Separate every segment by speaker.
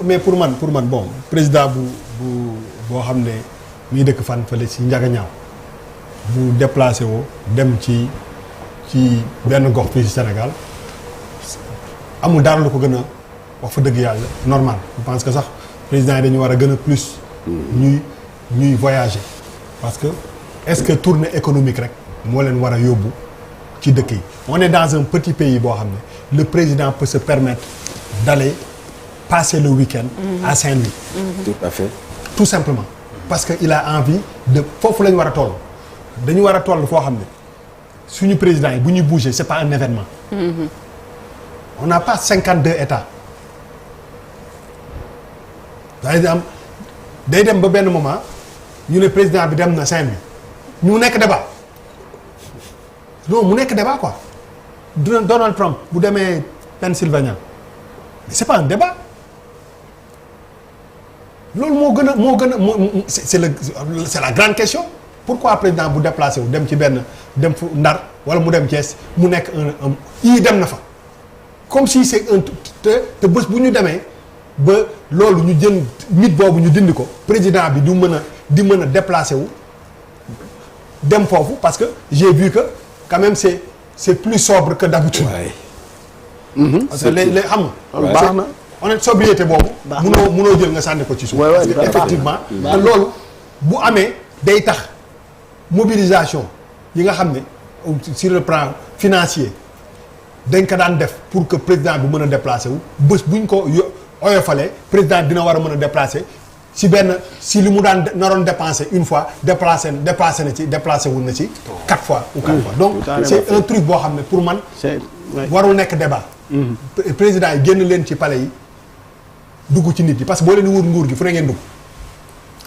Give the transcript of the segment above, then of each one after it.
Speaker 1: mais pour man bon président bu boo xam ne muy dëkk fan fële ci Njagañaaw bu déplacé woo dem ci benn gox fii ci Sénégal amul dara lu ko gën a wax fa dëgg yàlla normal je pense que sax président yi dañu war a gën a plus ñuy voyager parce que est-ce que tournée économique rek moo leen war a yóbbu ci dëkk yi on est dans un petit pays boo xam ne le président peut se permettre d'aller passer le week-end à Saint-Louis.
Speaker 2: Tout à fait.
Speaker 1: Tout simplement parce que il a envie de foofu la ñu war a toll dañu war a toll foo xam ne suñu président yi bu ñuy bouger c'est pas un événement. On n'a pas 52 États. day dem ba benn moment ñu ne président bi dem na Saint-Louis ñu nekk débat non mu nekk débat quoi Donald Trump bu demee Pennsylvanie c'est pas un débat. loolu moo gën a c'est la grande question pourquoi président bu déplacé wu dem ci dem fu Ndar wala mu dem Thiès mu nekk yii dem na fa comme si c'est te bés bu ñu demee ba loolu ñu jën nit boobu ñu dindi ko président bi di mën a déplacé wu dem foofu parce que j'ai vu que quand même c'est plus sobre que d'habitude. parce que les xam nga. baax na. on est sobriété boobu. munoo jël nga sànni ko ci suuf. parce que effectivement te loolu bu amee day tax mobilisation yi nga xam ne sur le plan financier dañ ko daan def pour que président bi mën a déplacer wu bés buñ ko oyofalee président dina war a mën a déplacer si li mu daan naroon dépenser une fois déplacé wu na ci 4 fois ou 4 fois donc c'est un truc boo xam ne pour man warul nekk débat. président yi génn leen ci palais yi. dugg ci nit yi parce que boo leen di wër nguur gi fu ne ngeen dugg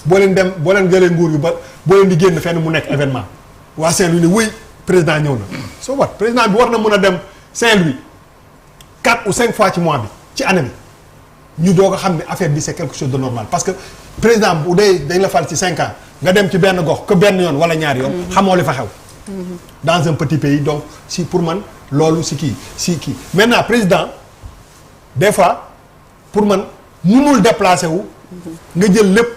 Speaker 1: boo leen gëlee nguur gi ba boo leen di génn fenn mu nekk événement waa Saint-Louis ne wëy président ñëw na soo wat président bi war na mën a dem Saint-Louis 4 ou 5 fois ci mois bi ci année bi ñu doog a xam ne affaire bi c'est quelque chose de normal parce que président bu dee dañ la fal ci 5 ans nga dem ci benn gox que benn yoon wala ñaari yoon xamoo li fa xew dans un petit pays donc si pour man loolu si kii maintenant président des fois pour man mënul déplacé wu nga jël lépp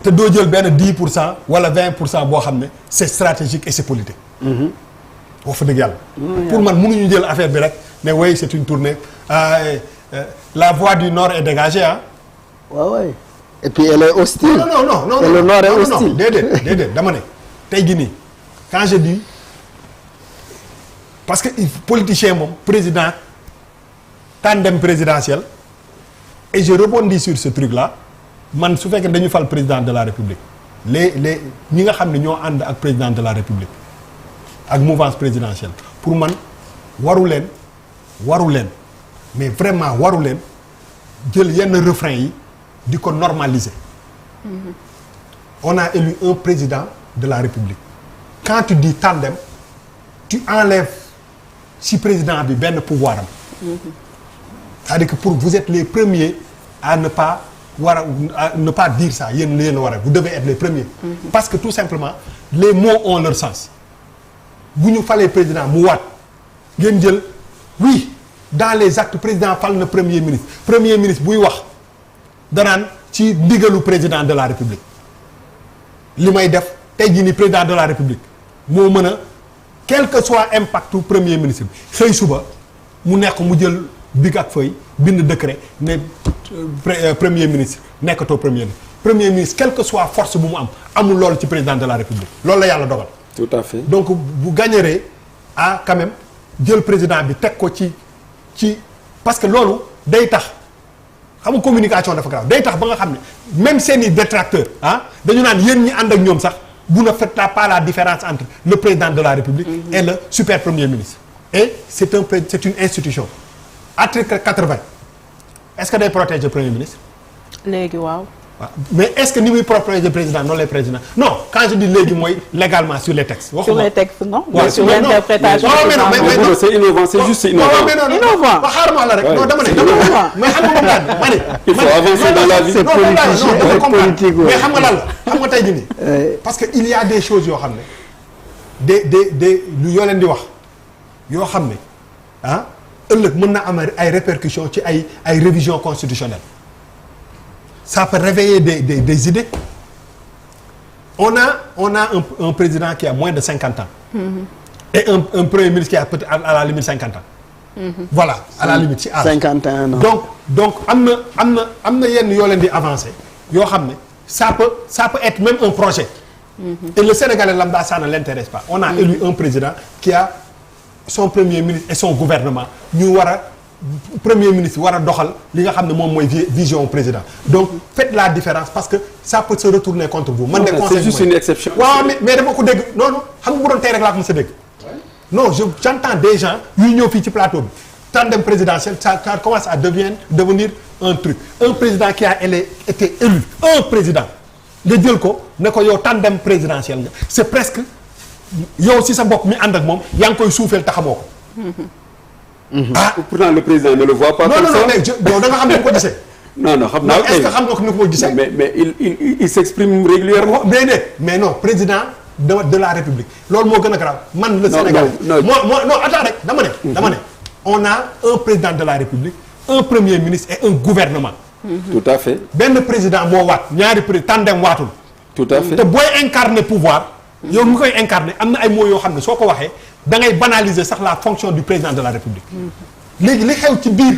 Speaker 1: te doo jël benn 10% wala 20% boo xam ne c'est stratégique et c'est politique. wax fa dëgg yàlla. pour man mënuñu jël affaire bi rek ne oui c'est une tournée la voie du nord est dégagée ah.
Speaker 3: waaw waay et puis elle est hostile.
Speaker 1: non
Speaker 3: et le nord est hostile.
Speaker 1: déedéet dama ne tey jii nii quand je dis parce que politicien moom président tandem présidentiel. et je rebondis sur ce truc là man su fekkee dañu fal président de la république les ñi nga xam ne ñoo ànd ak président de la république ak mouvance présidentielle pour man waru leen mais vraiment waru leen jël yenn refrain yi di ko normaliser. On a élu un président de la république quand tu dis tandem tu enlèves si président bi benn pouvoir am. c'est-à-dire que vous êtes les premiers à ne pas dire ça yéen vous devez être les premiers. Parce que tout simplement les mots ont leur sens bu ñu falee président mu waat ngeen jël oui dans les actes président fal na premier ministre buy wax danaan ci ndigalu président de la république li may def tey jii ni président de la république moo mën a quel que soit impactu premier ministre bi xëy suba mu nekk mu jël big ak feuille bind décret ne premier ministre nekkatoo premier ministre quelle que soit force bu mu amul loolu ci président de la république loolu la yàlla dogal.
Speaker 2: tout à fait
Speaker 1: donc bu gagneree à quand même jël président bi teg ko ci parce que loolu day tax xam nga communication dafa grave day tax ba nga xam ne même seeni détracteurs dañu naan yéen ñi ànd ak ñoom sax vous ne faites pas la différence entre le président de la république et le super premier ministre et c'est une institution. Article 80 est-ce que day protéger premier ministre.
Speaker 4: léegi waaw.
Speaker 1: mais est-ce que ni muy protéger président noonu lay président non quand je dis léegi mooy légalement sur les textes.
Speaker 4: sur les textes non.
Speaker 1: waaw
Speaker 4: sur l'interprétation.
Speaker 1: non
Speaker 2: c'est innovant c'est juste innovant.
Speaker 4: innovant
Speaker 1: xaaral la rek non dama ne mais xam nga moom daal ma ne.
Speaker 2: il faut avancer dans la vie.
Speaker 3: c'est politique
Speaker 1: mais xam nga lan la xam nga tey jii nii. parce que il y a des choses yoo xam ne des lu yoo leen di wax yoo xam ne ëllëg mën na am ay répercussions ci ay révisions constitutionnelles ça peut réveiller des idées on a un président qui a moins de 50 ans et un premier ministre qui a peut-être à la limite 50 ans voilà à la limite ci âge
Speaker 3: 51 ans.
Speaker 1: donc am na yenn yoo leen di avancer yoo xam ne ça peut être même un projet et le Sénégalais lambda ça ne l'intéresse pas on a élu un président qui a son premier ministre et son gouvernement ñu premier ministre war a doxal li nga xam ne moom mooy vision président donc faites la différence parce que ça peut se retourner contre vous. man de conseil
Speaker 2: c'est juste une exception.
Speaker 1: waaw mais dama ko dégg non xam nga bu doon tey rek laa ko mos a dégg. non j'entends des gens yuy ñëw fii ci plateau bi tandem présidentiel ça commence à devenir un truc un président qui a été élu un président nga jël ko ne ko yow tandem présidentiel nga c'est presque yow si sa bopp mi ànd ak moom yaa ngi koy suufeel te xamoo ko.
Speaker 2: ah pourtant le président ne le voit pas.
Speaker 1: non mais yow da nga xam ne ko gisee.
Speaker 2: non xam naa
Speaker 1: est-ce que xam nga ni ko gisee.
Speaker 2: mais il s'exprime régulièrement.
Speaker 1: mais non président de la République loolu moo gën a grave man le Sénégal non attends rek dama ne on a un président de la République un premier ministre et un gouvernement.
Speaker 2: tout à fait.
Speaker 1: benn président moo waat ñaari président tandem waatul.
Speaker 2: tout à fait
Speaker 1: te booy incarner pouvoir. yow mi koy incarner am na ay mots yoo xam ne soo ko waxee da ngay banaliser sax la fonction du président de la République. léegi li xew ci biir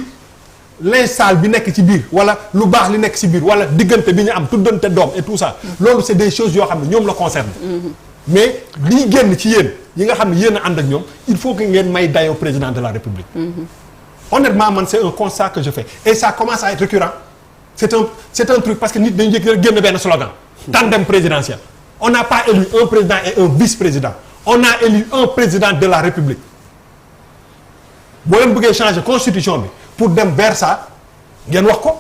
Speaker 1: l'insal bi nekk ci biir wala lu baax li nekk ci biir wala diggante bi ñu am tuddante doom et tout ça. loolu c'est des choses yoo xam ne ñoom la concerne. mais liy génn ci yéen yi nga xam ne yéen a ànd ak ñoom il faut que ngeen may dayoo président de la République. honnêtement man c'est un constat que je fais et ça commence à être récurrent c'est un truc parce que nit dañu njëkk génn benn slogan. tandem présidentiel. on n'a pas élu un président et un vice-président on a élu un président de la République boo leen bëggee changer constitution bi pour dem vers ça ngeen wax ko.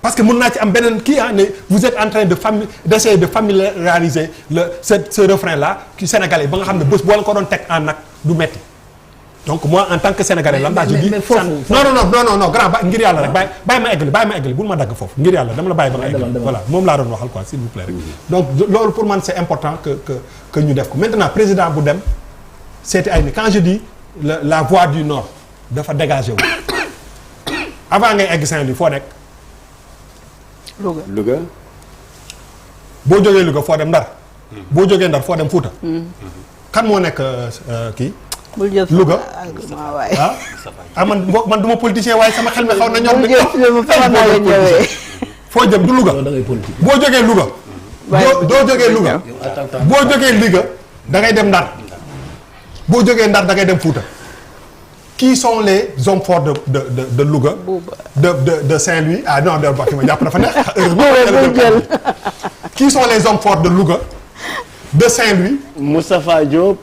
Speaker 1: parce que mën naa ci am beneen kii ne vous êtes en train d'essayer de familiariser ce refrain là ki sénégalais ba nga xam ne bés boo leen ko doon teg en acte du metti donc moi en tant que sénégalais lan laa je dis non grand ngir yàlla rek bàyyi ma eggali bul ma dagg foofu ngir yàlla dama la bàyyi ba nga eggali voilà moom laa doon waxal quoi s'il vous plaît rek donc loolu pour man c'est important que ñu def ko maintenant président bu dem seeti ay ni quand je dis la voie du nord dafa dégagé wu avant ngay egg Saint-Louis foo nekk
Speaker 2: Louga
Speaker 1: boo jógee Louga foo dem Ndar boo jógee Ndar foo dem Fouta kan moo nekk kii Louga man du ma politicien waaye sama xel mi xaw na ñor foo jëm du Louga boo jógee Louga doo jógee Louga boo jógee Louga da ngay dem Ndar boo jógee Ndar da ngay dem Fouta qui sont les hommes forts de Louga de Saint-Louis ah non de wax ma jàpp dafa neex heureusement qui sont les hommes forts de Louga de Saint-Louis.
Speaker 3: Moustapha Diop.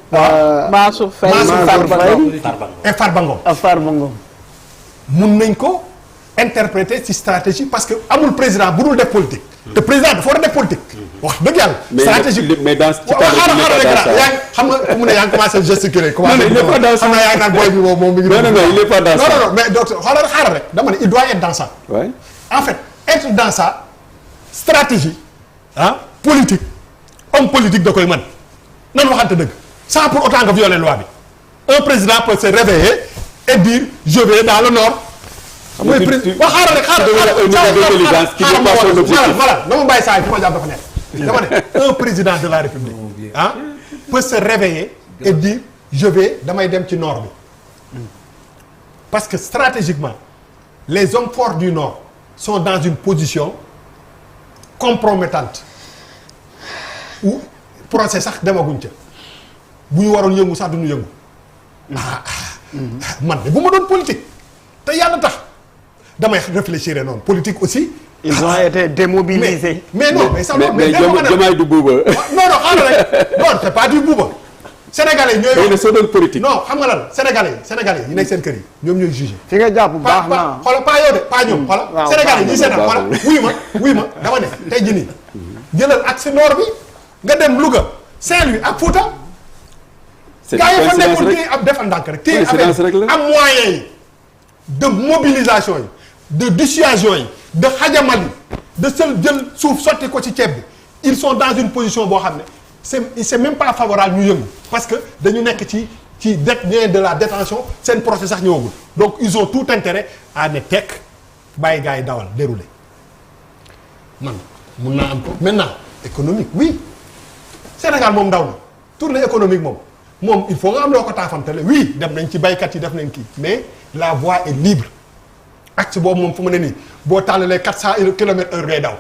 Speaker 4: Mansour Faye
Speaker 1: et Farba Ngom. mun nañ ko interpréter ci stratégie parce que amul président bu dul def politique. te président dafa war a def politique. wax dëgg yàlla. stratégie
Speaker 2: mais dans ce
Speaker 1: xam nga mu ne yaa ngi commencé gesticuler.
Speaker 2: non il n'est pas dans ça
Speaker 1: xam naa yaa ngi naan booy bi moom mi ngi.
Speaker 2: non il n'est pas dans ça
Speaker 1: non mais docteur xaaral rek dama ne il doit être dans ça.
Speaker 2: ouais.
Speaker 1: en fait être dans ça stratégie politique. homme politique da koy mën nan waxante dëgg sans pour autant nga violer loi bi un président peut se réveiller et dire je vais dans le nord. mooy président waaw xaaral rek xaaral na ma bàyyi saa yi fi ma jàpp dafa nekk. dama ne un président de la République peut se réveiller et dire je vais damay dem ci nord bi parce que stratégiquement les hommes forts du nord sont dans une position compromettante. ou procès sax demaguñ ca bu ñu waroon yëngu sax duñu yëngu man de bu ma doon politique te yàlla tax damay réfléchir noonu politique aussi.
Speaker 3: ils ont été démobilisés.
Speaker 1: mais non mais ça
Speaker 2: mais Diomaye du buuba.
Speaker 1: non xaaral rek non c'est pas du buuba. Sénégalais ñooy
Speaker 2: wax soo doon politique.
Speaker 1: non xam nga lan Sénégalais yi nekk seen kër yi ñoom ñooy jugé.
Speaker 3: fi nga jàpp baax na
Speaker 1: xoolal pas yow de pas ñoom xoolal.
Speaker 3: waaw
Speaker 1: Sénégalais yi seetaan xoolal wuy ma dama ne tey jii nii jëlal axe nord bi. nga dem Louga Saint-Louis ak Fouta.
Speaker 2: c'est
Speaker 1: gaa yi fa nekkul kii ab defal ndànk rek. téye affaire am moyens yi de mobilisation yi de dissuasion yi de xajamal yi de jël suuf sotti ko ci ceeb bi ils sont dans une position boo xam ne c'est même pas favorable ñu yëngu parce que dañu nekk ci ci de la détention seen procès sax ñëwagul donc ils ont tout intérêt à ne tekk bàyyi gars yi dawal dérouler man mun naa am ko maintenant économique oui Sénégal moom ndaw na tournée économique moom il faut nga am loo ko taafantale oui dem nañ ci baykat yi def nañ kii mais la voie est libre axe boobu moom fu mu ne nii boo tàllalee 400 kilomètres heure ngay daw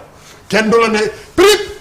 Speaker 1: kenn du la ne prix